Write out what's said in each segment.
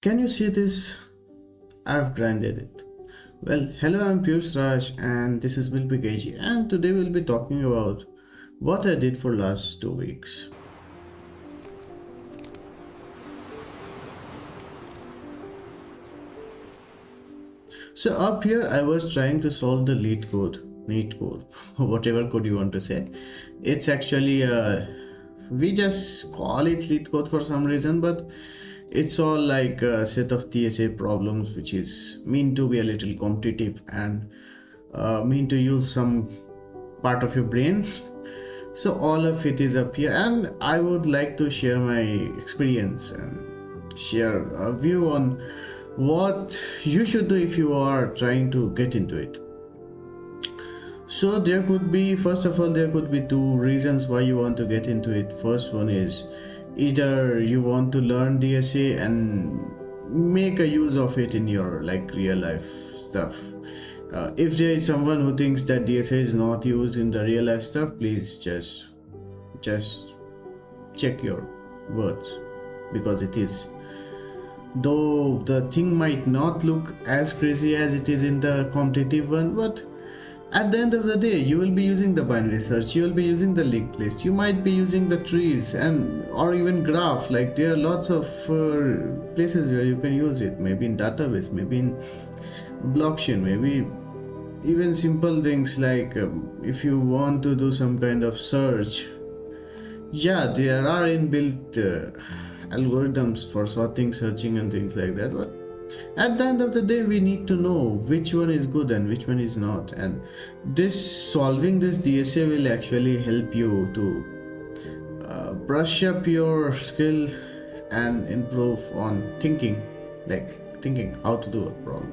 Can you see this? I've grinded it. Well, hello, I'm Piyush Raj and this is Will Be KG, and today we'll be talking about what I did for last 2 weeks. So up here I was trying to solve the neat code, whatever code you want to say. It's actually we just call it LeetCode for some reason, but it's all like a set of TSA problems which is meant to be a little competitive and mean to use some part of your brain. So all of it is up here, and I would like to share my experience and share a view on what you should do if you are trying to get into it. So there could be, first of all, there could be two reasons why you want to get into it. First one is either you want to learn DSA and make a use of it in your like real life stuff. If there is someone who thinks that DSA is not used in the real life stuff, please just check your words, because it is. Though the thing might not look as crazy as it is in the competitive one, but at the end of the day you will be using the binary search, you will be using the linked list, you might be using the trees and or even graph. Like there are lots of places where you can use it, maybe in database, maybe in blockchain, maybe even simple things like if you want to do some kind of search. Yeah, there are inbuilt algorithms for sorting, searching and things like that, but at the end of the day we need to know which one is good and which one is not, and this solving this DSA will actually help you to brush up your skill and improve on thinking, like thinking how to do a problem.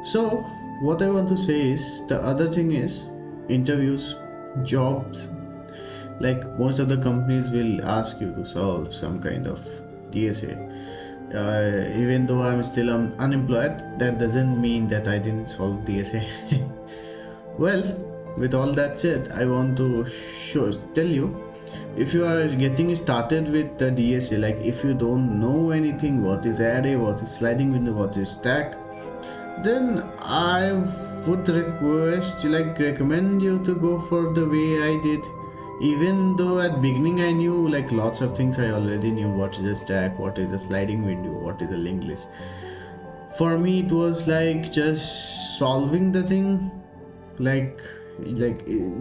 So what I want to say is, the other thing is interviews, jobs. Like most of the companies will ask you to solve some kind of DSA. Even though I'm still unemployed, that doesn't mean that I didn't solve DSA. Well, with all that said, I want to tell you, if you are getting started with the DSA, like if you don't know anything, what is array, what is sliding window, what is stack, then I would recommend you to go for the way I did. Even though at beginning I knew like lots of things, I already knew what is a stack, what is a sliding window, what is a linked list. For me it was like just solving the thing, like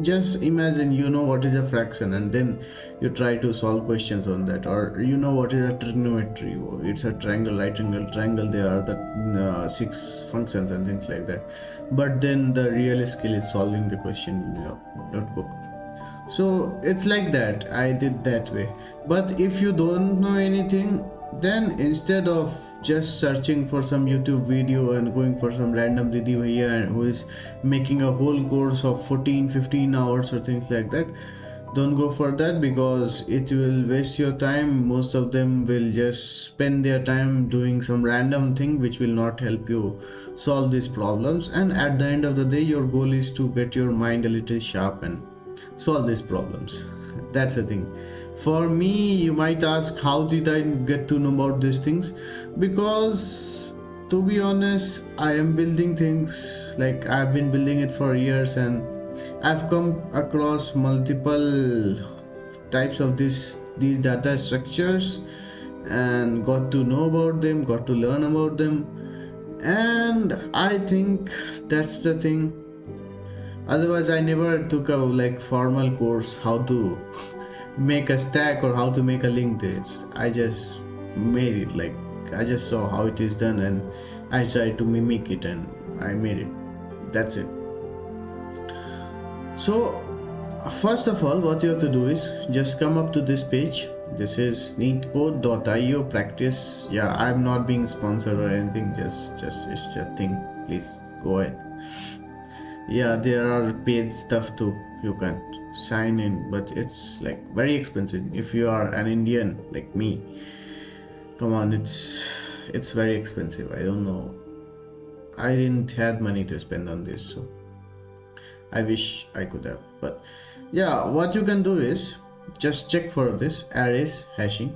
just imagine you know what is a fraction, and then you try to solve questions on that. Or you know what is a trigonometry, it's a triangle, right angle triangle, there are the 6 functions and things like that, but then the real skill is solving the question in your notebook. So it's like that, I did that way. But if you don't know anything, then instead of just searching for some YouTube video and going for some random didi bhaiya who is making a whole course of 14-15 hours or things like that, don't go for that, because it will waste your time. Most of them will just spend their time doing some random thing which will not help you solve these problems, and at the end of the day your goal is to get your mind a little sharp and solve these problems. That's the thing. For me, you might ask, how did I get to know about these things? Because to be honest, I am building things, like I've been building it for years, and I've come across multiple types of these data structures and got to know about them, got to learn about them, and I think that's the thing. Otherwise I never took a like formal course how to make a stack or how to make a linked list. I just made it, like I just saw how it is done and I tried to mimic it and I made it. That's it. So first of all, what you have to do is just come up to this page. This is neetcode.io practice. Yeah, I'm not being sponsored or anything, just it's a thing. Please go ahead. Yeah, there are paid stuff too, you can sign in, but it's like very expensive if you are an Indian like me. Come on, it's very expensive. I don't know, I didn't have money to spend on this, so I wish I could have. But yeah, what you can do is just check for this arrays hashing.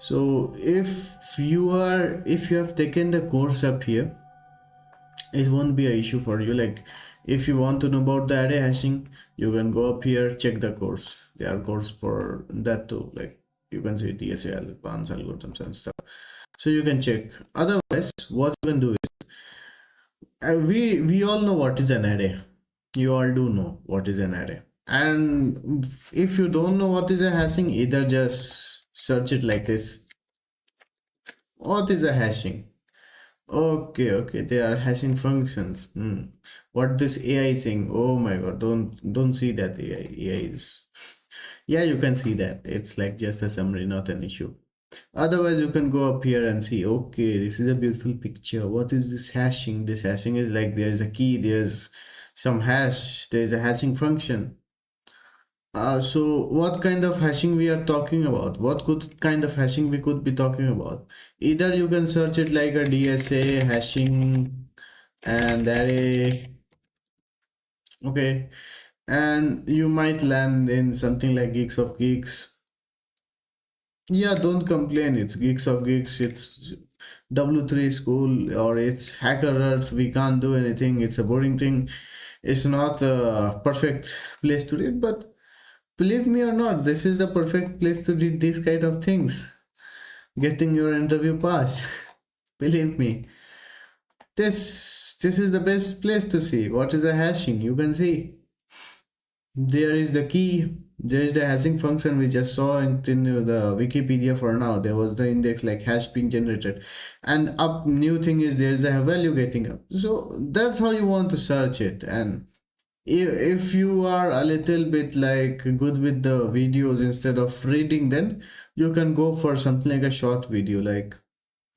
So if you have taken the course up here, it won't be a issue for you. Like if you want to know about the array hashing, you can go up here, check the course. There are course for that too. Like you can see DSA advanced algorithms and stuff. So you can check. Otherwise, what you can do is we all know what is an array. You all do know what is an array. And if you don't know what is a hashing, either just search it like this. What is a hashing? Okay, okay, they are hashing functions. What this AI is saying? Oh my God, don't see that AI. AI is yeah, you can see that. It's like just a summary, not an issue. Otherwise, you can go up here and see, okay, this is a beautiful picture. What is this hashing? This hashing is like there's a key, there's some hash, there's a hashing function. So what kind of hashing we are talking about? What could kind of hashing we could be talking about? Either you can search it like a DSA hashing and array, okay, and you might land in something like Geeks of Geeks. Yeah, don't complain. It's Geeks of Geeks. It's W3 school or it's Hacker Earth. We can't do anything. It's a boring thing. It's not a perfect place to read, but believe me or not, this is the perfect place to read these kind of things. Getting your interview passed. Believe me. This is the best place to see. What is a hashing? You can see. There is the key. There is the hashing function we just saw in the Wikipedia for now. There was the index like hash being generated. And up new thing is there is a value getting up. So that's how you want to search it. And if you are a little bit like good with the videos instead of reading, then you can go for something like a short video like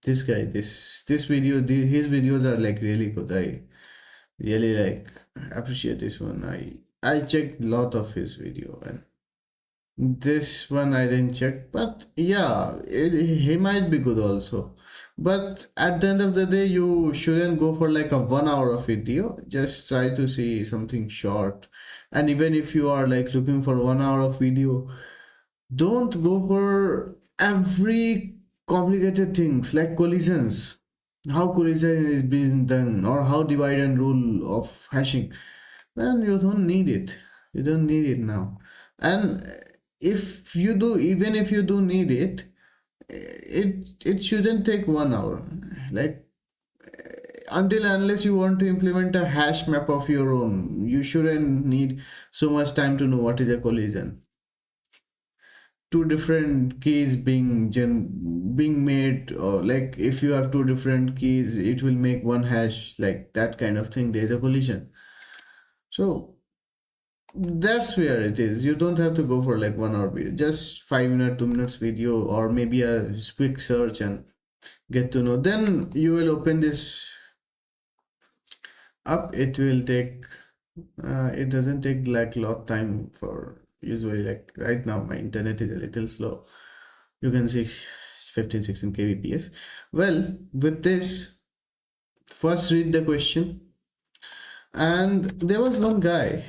this guy. This video, his videos are like really good. I really like appreciate this one. I checked a lot of his video, and this one I didn't check, but yeah, he might be good also. But at the end of the day, you shouldn't go for like a 1 hour of video. Just try to see something short. And even if you are like looking for 1 hour of video, don't go for every complicated things like collisions. How collision is being done or how divide and rule of hashing. Then you don't need it. You don't need it now. And if you do, even if you do need it, it shouldn't take 1 hour. Like until unless you want to implement a hash map of your own, you shouldn't need so much time to know what is a collision. Two different keys being made, or like if you have two different keys, it will make one hash, like that kind of thing. There's a collision. So that's where it is. You don't have to go for like 1 hour video, just 5 minute 2 minutes video, or maybe a quick search and get to know. Then you will open this up. It will take it doesn't take like lot time for usually. Like right now my internet is a little slow. You can see it's 15-16 kbps. Well, with this, first read the question. And there was one guy,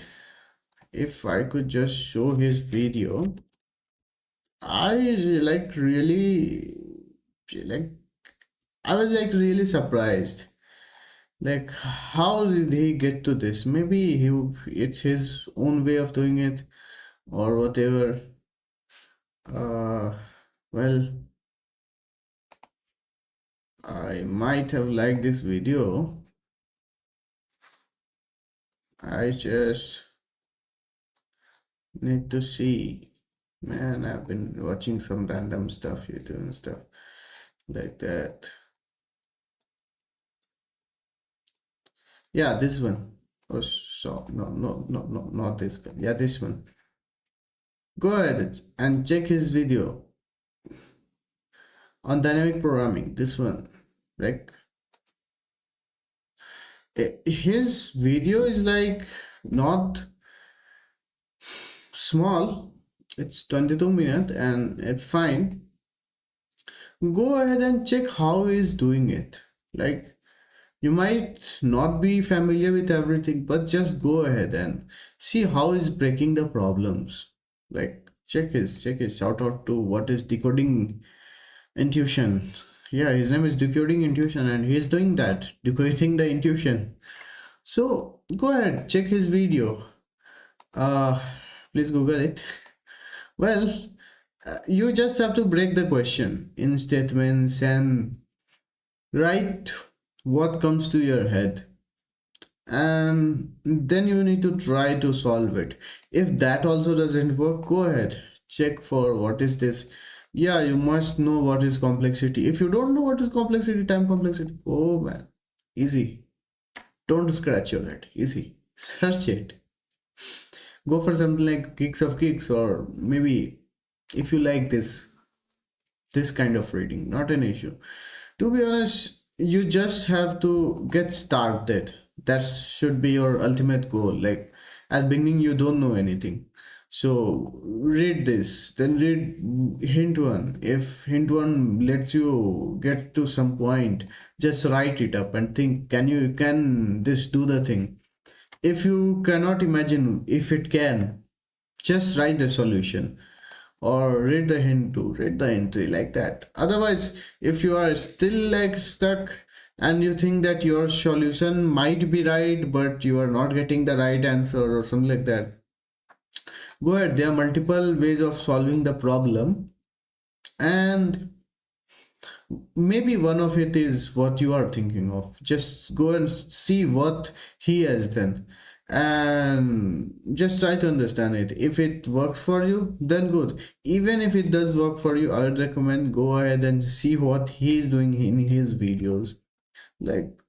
if I could just show his video, I like I was like really surprised. Like how did he get to this? Maybe it's his own way of doing it or whatever. Uh well, I might have liked this video. I just need to see. Man, I've been watching some random stuff, YouTube and stuff like that. Yeah, this one. Oh, so no, not this guy. Yeah, this one. Go ahead and check his video on dynamic programming. This one, like his video is like not small. It's 22 minutes and it's fine. Go ahead and check how he's doing it. Like you might not be familiar with everything, but just go ahead and see how he's breaking the problems. Like check his shout out to what is decoding Intuition. Yeah, his name is Decoding Intuition, and he's doing that, decoding the intuition. So go ahead, check his video. Uh, please Google it. Well, you just have to break the question in statements and write what comes to your head, and then you need to try to solve it. If that also doesn't work, go ahead, check for what is this. Yeah, you must know what is complexity. If you don't know what is complexity, time complexity, oh man, easy. Don't scratch your head, easy. Search it. Go for something like Kicks of Kicks, or maybe if you like this kind of reading, not an issue. To be honest, you just have to get started. That should be your ultimate goal. Like at beginning you don't know anything, so read this, then read hint one. If hint one lets you get to some point, just write it up and think, can this do the thing? If you cannot imagine if it can, just write the solution or read the hint to read the entry, like that. Otherwise, if you are still like stuck and you think that your solution might be right but you are not getting the right answer or something like that, go ahead. There are multiple ways of solving the problem, and maybe one of it is what you are thinking of. Just go and see what he has done and just try to understand it. If it works for you, then good. Even if it does work for you, I would recommend go ahead and see what he is doing in his videos. like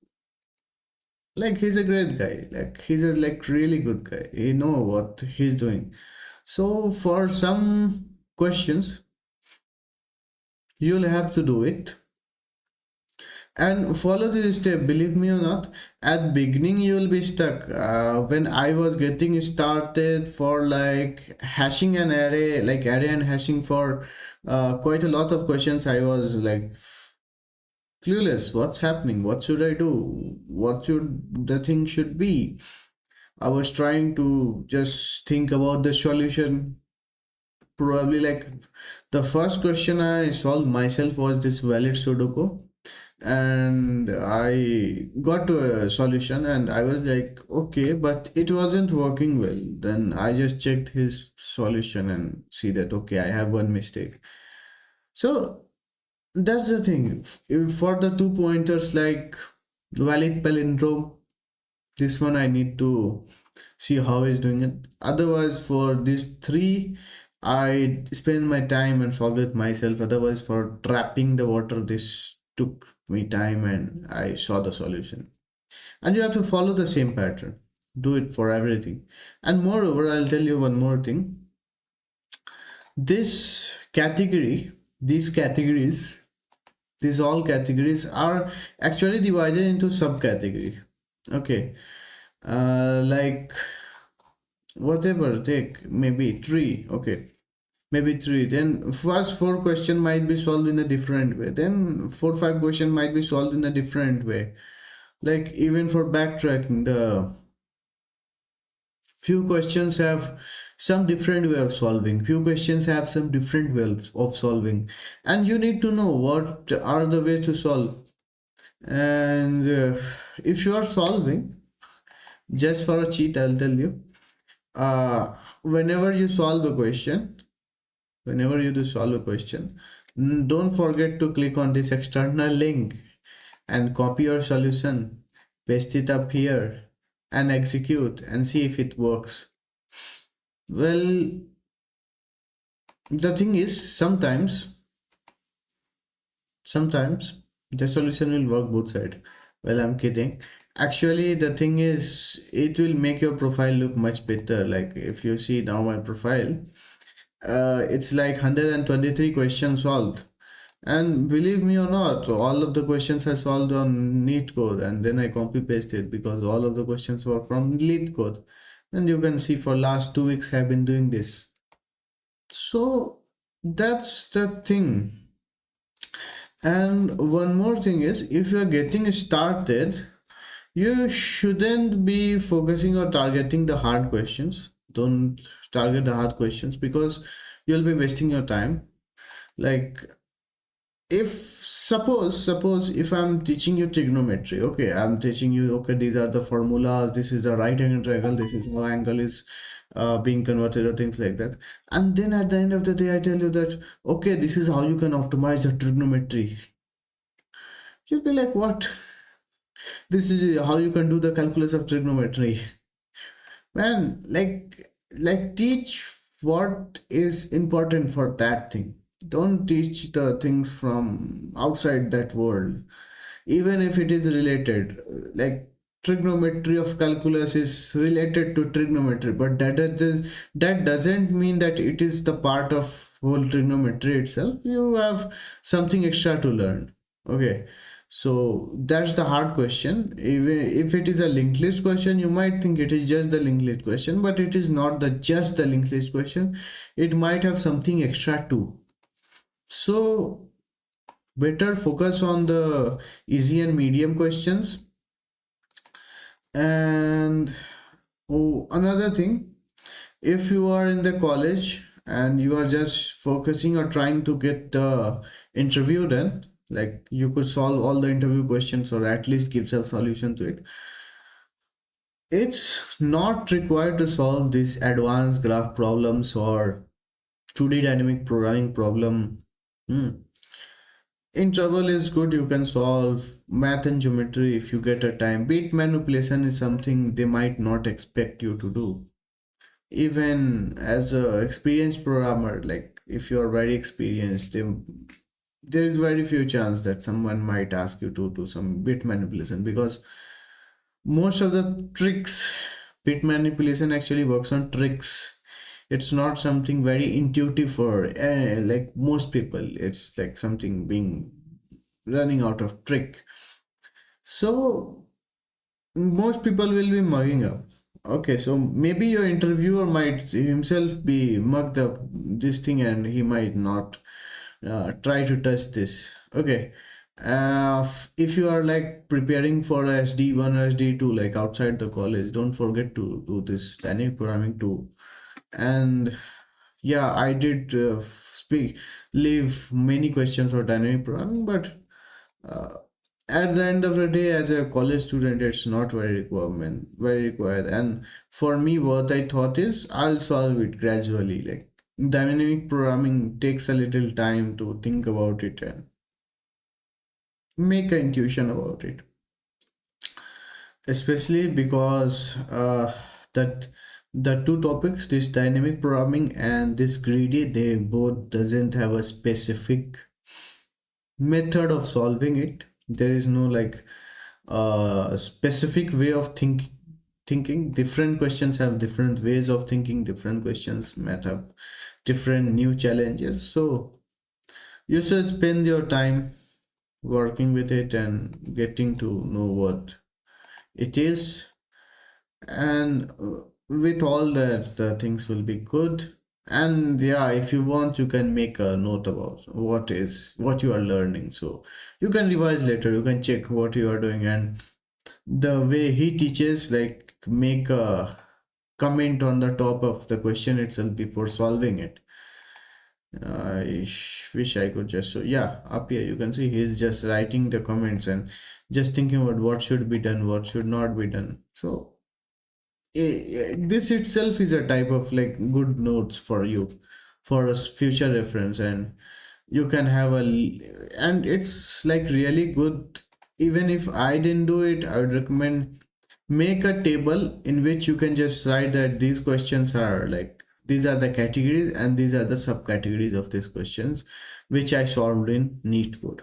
like he's a great guy, like he's a like really good guy, he know what he's doing. So for some questions you'll have to do it and follow this step. Believe me or not, at beginning you will be stuck. When I was getting started for like hashing an array, like array and hashing for quite a lot of questions, I was like clueless. What's happening? What should I do? What should the thing should be? I was trying to just think about the solution. Probably like the first question I solved myself was this valid Sudoku, and I got to a solution and I was like, okay, but it wasn't working well. Then I just checked his solution and see that okay, I have one mistake. So that's the thing. For the 2 pointers like valid palindrome, this one I need to see how he's doing it. Otherwise, for these three, I spend my time and solve it myself. Otherwise, for trapping the water, this took me time and I saw the solution. And you have to follow the same pattern. Do it for everything. And moreover, I'll tell you one more thing. This category, these categories, these all categories are actually divided into subcategory. Okay. Like whatever, take maybe three. Okay, maybe three. Then first four question might be solved in a different way, then 4 5 question might be solved in a different way. Like even for backtracking, the few questions have some different way of solving, few questions have some different ways of solving, and you need to know what are the ways to solve. And if you are solving, just for a cheat, I'll tell you, uh, whenever you solve a question, whenever you do solve a question, don't forget to click on this external link and copy your solution, paste it up here and execute and see if it works. Well, the thing is, sometimes the solution will work both sides. Well, I'm kidding. Actually, the thing is, it will make your profile look much better. Like if you see now my profile, it's like 123 questions solved. And believe me or not, all of the questions I solved on LeetCode, and then I copy pasted because all of the questions were from LeetCode. And you can see for last 2 weeks I've been doing this. So that's the thing. And one more thing is, if you're getting started, you shouldn't be focusing or targeting the hard questions. Don't target the hard questions because you'll be wasting your time. Like if suppose if I'm teaching you trigonometry, okay, I'm teaching you, okay, these are the formulas, this is the right angle triangle, this is how angle is being converted, or things like that, and then at the end of the day I tell you that, okay, this is how you can optimize the trigonometry. You'll be like, what? This is how you can do the calculus of trigonometry. Man, like teach what is important for that thing. Don't teach the things from outside that world, even if it is related. Like trigonometry of calculus is related to trigonometry, but that doesn't mean that it is the part of whole trigonometry itself. You have something extra to learn. Okay, so that's the hard question. Even if it is a linked list question, you might think it is just the linked list question, but it is not the just the linked list question. It might have something extra too. So better focus on the easy and medium questions. And oh, another thing, if you are in the college and you are just focusing or trying to get the interview done, like you could solve all the interview questions or at least give some solution to it. It's not required to solve these advanced graph problems or 2D dynamic programming problem. Hmm. Interval is good, you can solve math and geometry if you get a time. Bit manipulation is something they might not expect you to do. Even as a experienced programmer, like if you are very experienced, there is very few chance that someone might ask you to do some bit manipulation, because most of the tricks, bit manipulation actually works on tricks. It's not something very intuitive for like most people. It's like something being running out of trick. So most people will be mugging up. Okay, so maybe your interviewer might himself be mugged up this thing and he might not try to touch this. Okay. If you are like preparing for a SD1 or SD2 like outside the college, don't forget to do this dynamic programming too. And yeah, I did speak leave many questions for dynamic programming, but uh, at the end of the day, as a college student, it's not very required. And for me, what I thought is I'll solve it gradually. Like dynamic programming takes a little time to think about it and make an intuition about it. Especially because that the two topics, this dynamic programming and this greedy, they both doesn't have a specific method of solving it. There is no like specific way of thinking. Different questions have different ways of thinking, different questions might have different new challenges. So you should spend your time working with it and getting to know what it is. And with all that, the things will be good. And yeah, if you want, you can make a note about what you are learning, so you can revise later, you can check what you are doing. And the way he teaches, like make a comment on the top of the question itself before solving it. Wish I could just so yeah, up here you can see he's just writing the comments and just thinking about what should be done, what should not be done. So this itself is a type of like good notes for you for a future reference. And you can have and it's like really good. Even if I didn't do it, I would recommend make a table in which you can just write that these questions are like these are the categories and these are the subcategories of these questions which I solved in neat code.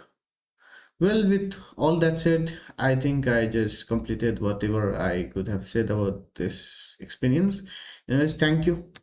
Well, with all that said, I think I just completed whatever I could have said about this experience. Anyways, thank you.